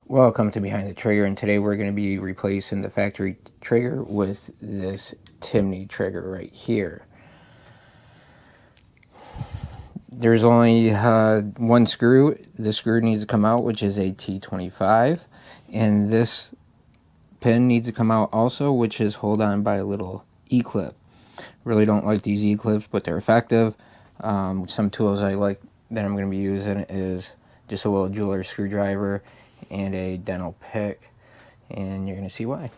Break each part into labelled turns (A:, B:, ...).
A: Welcome to Behind the Trigger, and today we're going to be replacing the factory trigger with this Timney trigger right here. There's only one screw. The screw needs to come out, which is a T25, and this pin needs to come out also, which is held on by a little E-clip. Really don't like these E-clips, but they're effective. Some tools I like that I'm going to be using is just a little jeweler's screwdriver and a dental pick, and you're going to see why.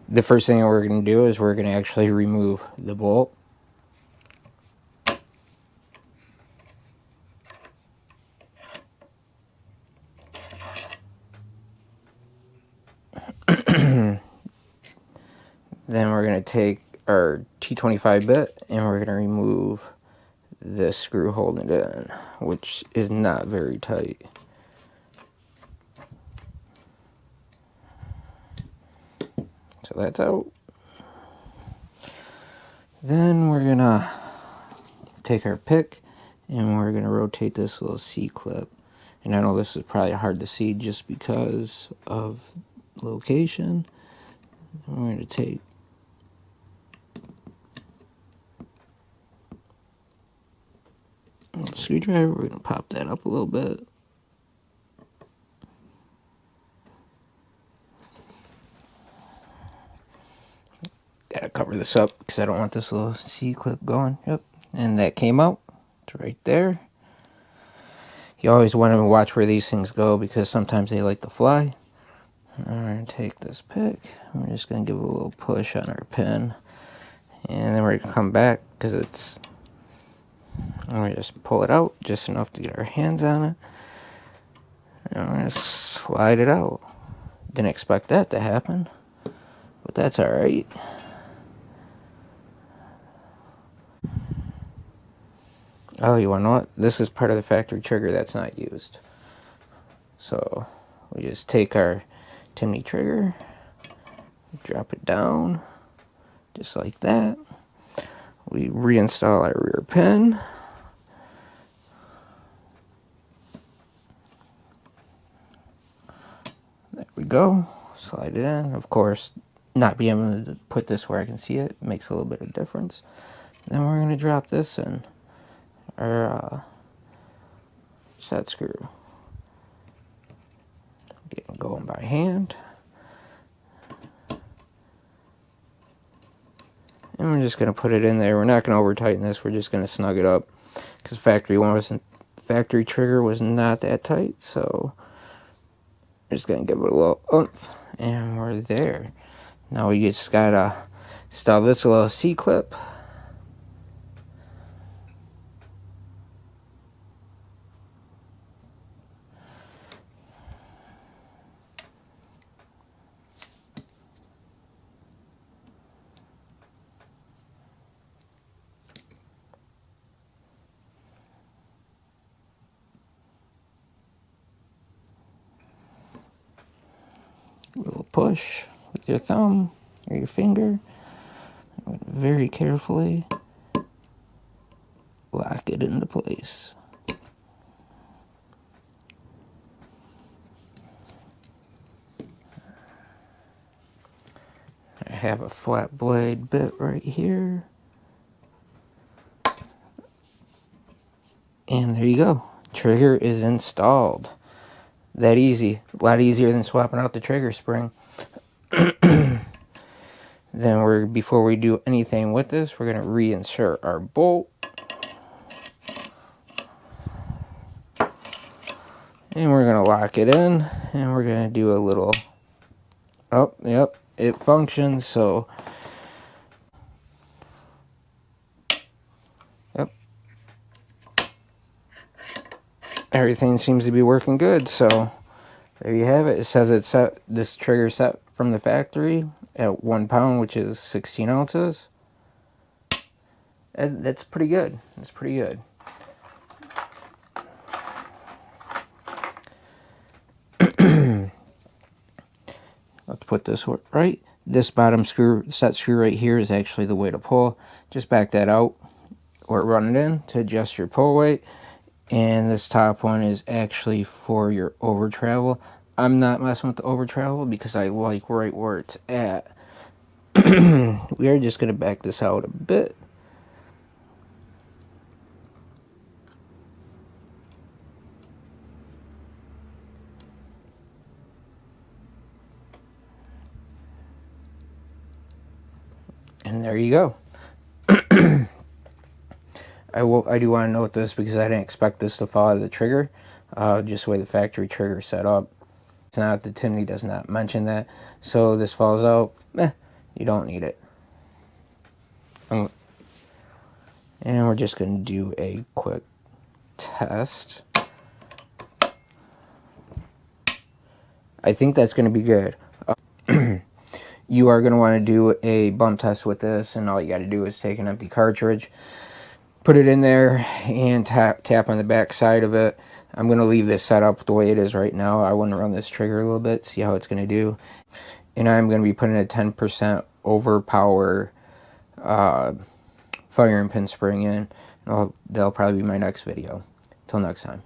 A: The first thing we're going to do is we're going to actually remove the bolt. Then we're going to take our T25 bit and we're going to remove this screw holding it in, which is not very tight. So that's out. Then we're going to take our pick and we're going to rotate this little C-clip. And I know this is probably hard to see just because of location. We're going to take a little screwdriver, we're going to pop that up a little bit. Gotta cover this up because I don't want this little C-clip going. Yep, and that came out. It's right there. You always want to watch where these things go because sometimes they like to fly. I'm going to take this pick. We're just going to give it a little push on our pin. And then we're going to come back because it's... I'm going to just pull it out just enough to get our hands on it. And I'm going to slide it out. Didn't expect that to happen, but that's alright. Oh, you want to know what? This is part of the factory trigger that's not used. So we just take our Timney trigger, drop it down, just like that. We reinstall our rear pin. There we go. Slide it in. Of course, not being able to put this where I can see it makes a little bit of difference. Then we're going to drop this in. Our set screw. Getting going by hand. And we're just going to put it in there. We're not going to over tighten this. We're just going to snug it up because factory trigger was not that tight. So we're just going to give it a little oomph, and we're there. Now we just got to install this little C-clip. A little push with your thumb or your finger. Very carefully lock it into place. I have a flat blade bit right here. And there you go. Trigger is installed. That easy. A lot easier than swapping out the trigger spring. Then before we do anything with this, we're going to reinsert our bolt. And we're going to lock it in. And we're going to do a little... Oh, yep. It functions, so... Yep. Everything seems to be working good, so... There you have it. It says it's set, this trigger set from the factory at 1 pound, which is 16 ounces. That's pretty good. That's pretty good. Let's put this right. This bottom set screw right here is actually the way to pull. Just back that out or run it in to adjust your pull weight. And this top one is actually for your over travel. I'm not messing with the over travel because I like right where it's at. We are just going to back this out a bit. And there you go. I do want to note this because I didn't expect this to fall out of the trigger. Just the way the factory trigger is set up. It's not, the Timney does not mention that. So this falls out, you don't need it. And we're just going to do a quick test. I think that's going to be good. You are going to want to do a bump test with this, and all you got to do is take an empty cartridge, put it in there, and tap on the back side of it. I'm going to leave this set up the way it is right now. I want to run this trigger a little bit, see how it's going to do. And I'm going to be putting a 10% overpower firing pin spring in. That'll probably be my next video. Till next time.